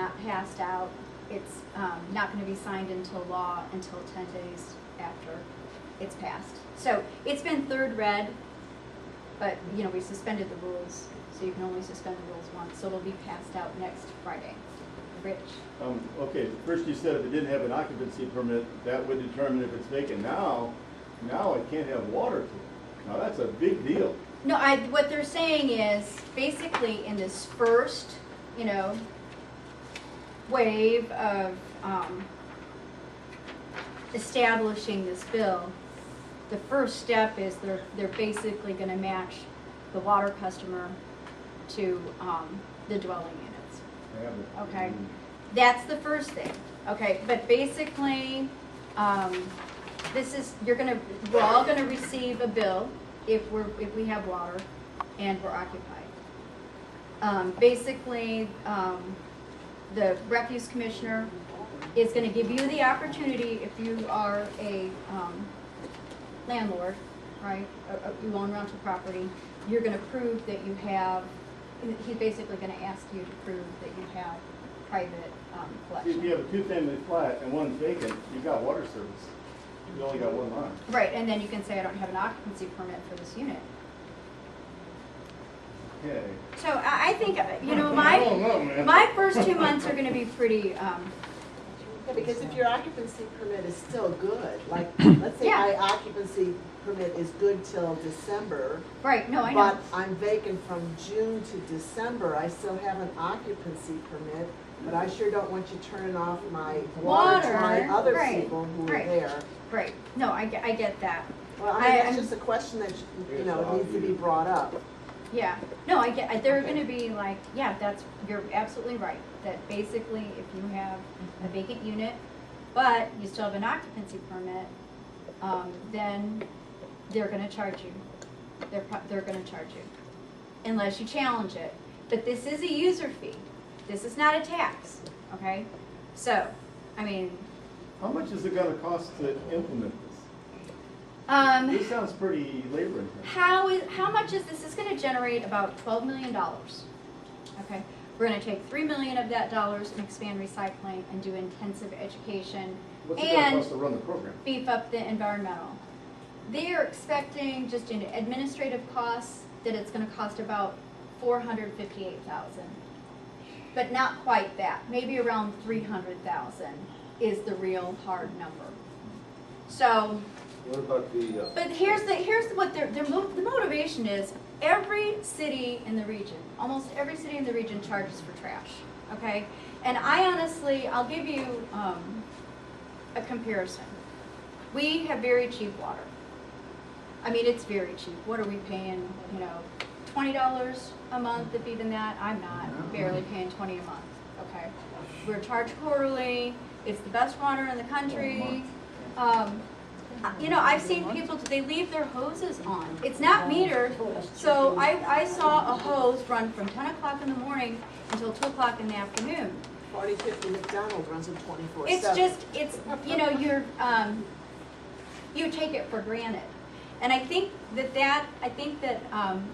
not passed out. It's not going to be signed into law until 10 days after it's passed. So it's been third read, but you know, we suspended the rules, so you can only suspend the rules once. So it'll be passed out next Friday. Rich? Okay, first you said if it didn't have an occupancy permit, that would determine if it's vacant. Now it can't have water to it. Now that's a big deal. No, what they're saying is basically in this first, you know, wave of establishing this bill, the first step is they're basically going to match the water customer to the dwelling units. Okay, that's the first thing. Okay, but basically, we're all gonna receive a bill if we have water and we're occupied. Basically, the refuse commissioner is gonna give you the opportunity, if you are a landlord, right? You own rental property, you're gonna prove that you have. He's basically going to ask you to prove that you have private collection. If you have a two-family flat and one's vacant, you've got water service. You only got one line. Right, and then you can say, I don't have an occupancy permit for this unit. Okay. So I think, you know, I don't know, man. my first 2 months are going to be pretty, Yeah, because if your occupancy permit is still good, like, let's say Yeah. my occupancy permit is good till December, right, no, I know. but I'm vacant from June to December, I still have an occupancy permit, but I sure don't want you turning off my water to my Water, other right, people who are right. there. Right, no, I get that. Well, I mean, that's I'm- just a question that, you know, needs to be brought up. Yeah, no, they're going to be like, yeah, you're absolutely right. That basically if you have a vacant unit, but you still have an occupancy permit, then they're going to charge you. They're going to charge you, unless you challenge it. But this is a user fee. This is not a tax, okay? So, I mean. How much is it going to cost to implement this? This sounds pretty labor intensive. How much is this? This is going to generate about $12 million. Okay, we're going to take $3 million of that dollars and expand recycling and do intensive education What's it going to and cost to run the program? beef up the environmental. They are expecting just in administrative costs that it's going to cost about $458,000, but not quite that. Maybe around $300,000 is the real hard number. So. What about the, But here's what the motivation is. Every city in the region, almost every city in the region charges for trash, okay? And I'll give you a comparison. We have very cheap water. I mean, it's very cheap. What are we paying, you know, $20 a month, if even that? I'm not, barely paying $20 a month, okay? We're charged quarterly. It's the best water in the country. You know, I've seen people, they leave their hoses on. It's not metered, so I saw a hose run from 10 o'clock in the morning until 2 o'clock in the afternoon. 4050 McDonald runs them 24/7. It's just, you know, you take it for granted. And I think that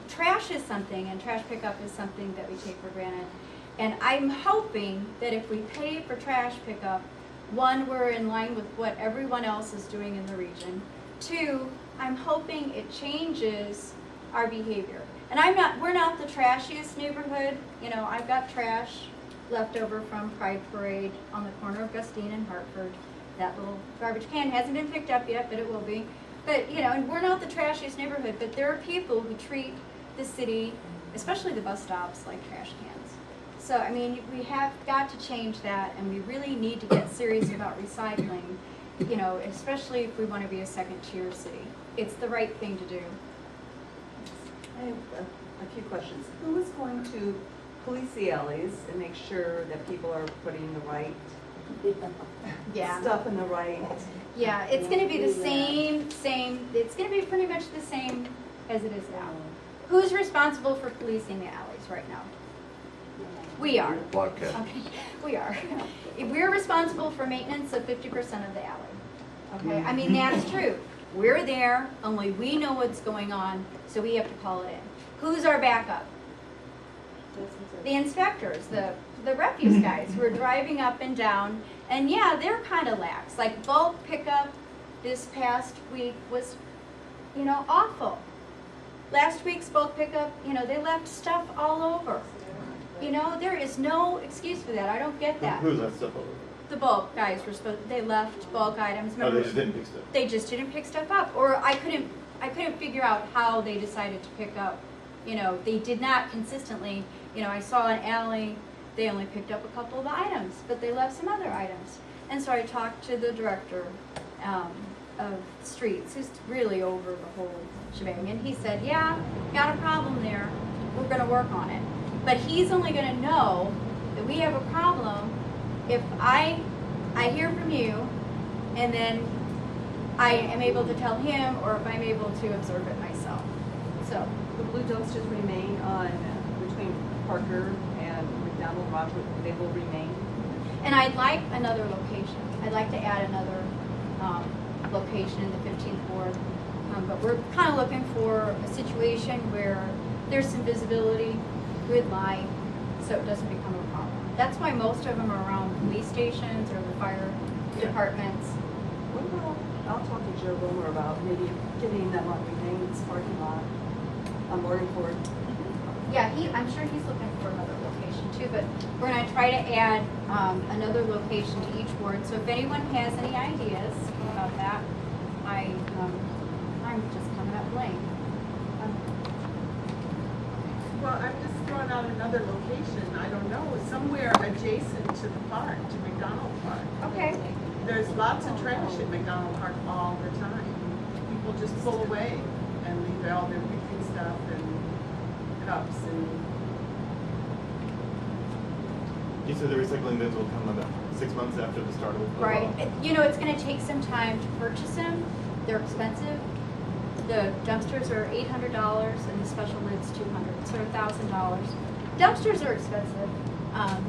trash is something, and trash pickup is something that we take for granted. And I'm hoping that if we pay for trash pickup, one, we're in line with what everyone else is doing in the region. Two, I'm hoping it changes our behavior. And we're not the trashiest neighborhood. You know, I've got trash left over from Pride Parade on the corner of Gustine and Hartford. That little garbage can hasn't been picked up yet, but it will be. But, you know, and we're not the trashiest neighborhood, but there are people who treat the city, especially the bus stops, like trash cans. So, I mean, we have got to change that, and we really need to get serious about recycling, you know, especially if we want to be a second-tier city. It's the right thing to do. I have a few questions. Who is going to police the alleys and make sure that people are putting the right stuff in the right? Yeah, it's going to be the same, it's going to be pretty much the same as it is now. Who's responsible for policing the alleys right now? We are. Blockhead. Okay, we are. We're responsible for maintenance of 50% of the alley. Okay, I mean, that's true. We're there, only we know what's going on, so we have to call it in. Who's our backup? The inspectors, the the refuse guys who are driving up and down, and yeah, they're kind of lax. Like bulk pickup this past week was, you know, awful. Last week's bulk pickup, you know, they left stuff all over. You know, there is no excuse for that. I don't get that. Who's that stuff over? The bulk guys were supposed, they left bulk items. Oh, they Remember? just didn't pick stuff. They just didn't pick stuff up, or I couldn't figure out how they decided to pick up. You know, they did not consistently. You know, I saw an alley, they only picked up a couple of the items, but they left some other items. And so I talked to the director of streets, who's really over the whole shebang, and he said, yeah, got a problem there, we're gonna work on it. But he's only gonna know that we have a problem if I hear from you, and then I am able to tell him, or if I'm able to observe it myself. So, The blue dumpsters remain on, between Parker and McDonald Rockwood, they will remain? and I'd like another location. I'd like to add another location in the 15th ward. But we're kind of looking for a situation where there's some visibility, good light, so it doesn't become a problem. That's why most of them are around police stations or the fire departments. What about, I'll talk to Joe Wilmer about maybe getting them on Remains parking lot on Morganford. Yeah, I'm sure he's looking for another location too, but we're gonna try to add another location to each ward. So if anyone has any ideas about that, I'm just coming up blank. Well, I'm just throwing out another location, I don't know, somewhere adjacent to the park, to McDonald Park. Okay. There's lots of trash at McDonald Park all the time. People just pull away and leave all their picnic stuff and cups and, You said the recycling bins will come about 6 months after the start of the Right. law. You know, it's gonna take some time to purchase them. They're expensive. The dumpsters are $800 and the special lid's $200, so $1,000. Dumpsters are expensive. I'm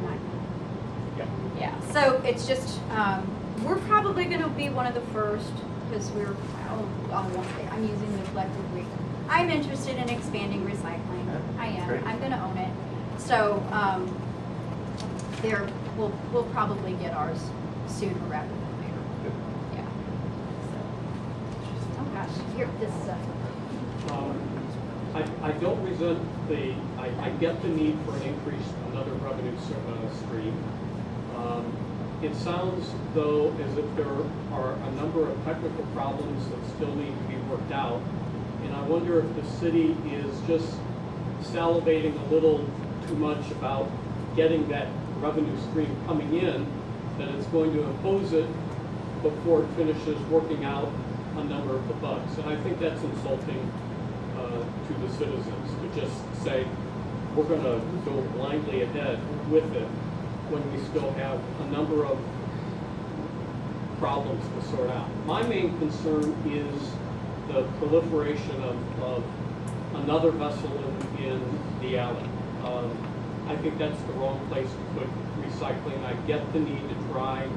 not. Yeah. Yeah, so it's just, we're probably gonna be one of the first, because I'm using the collective week. I'm interested in expanding recycling. I am. Great. I'm gonna own it. So, we'll probably get ours sooner rather than later. Good. Yeah. So, oh gosh, here, this, I don't resent I get the need for an increase, another revenue stream. It sounds though as if there are a number of technical problems that still need to be worked out. And I wonder if the city is just salivating a little too much about getting that revenue stream coming in, that it's going to impose it before it finishes working out a number of the bugs. And I think that's insulting to the citizens to just say, we're going to go blindly ahead with it when we still have a number of problems to sort out. My main concern is the proliferation of another vessel in the alley. I think that's the wrong place to put recycling. I get the need to try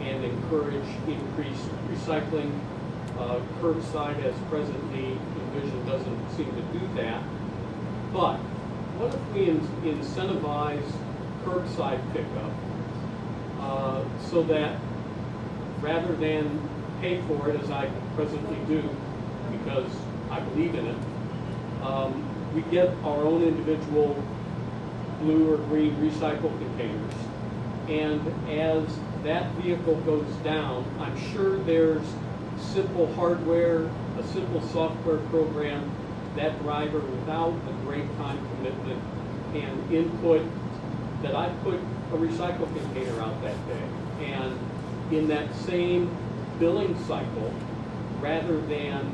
and encourage increased recycling. Curbside as presently envisioned doesn't seem to do that. But what if we incentivize curbside pickup so that rather than pay for it, as I presently do, because I believe in it, we get our own individual blue or green recycle containers. And as that vehicle goes down, I'm sure there's simple hardware, a simple software program, that driver without a great time commitment and input, that I put a recycle container out that day. And in that same billing cycle, rather than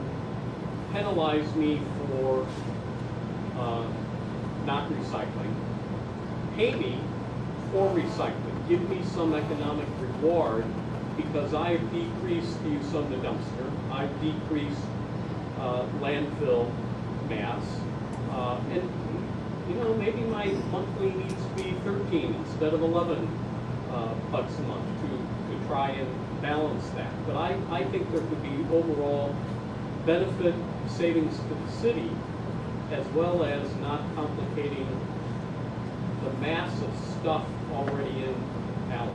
penalize me for not recycling, pay me for recycling. Give me some economic reward because I've decreased the use of the dumpster. I've decreased landfill mass. And you know, maybe my monthly needs to be 13 instead of 11 bucks a month to try and balance that. But I think there could be overall benefit savings to the city, as well as not complicating the mass of stuff already in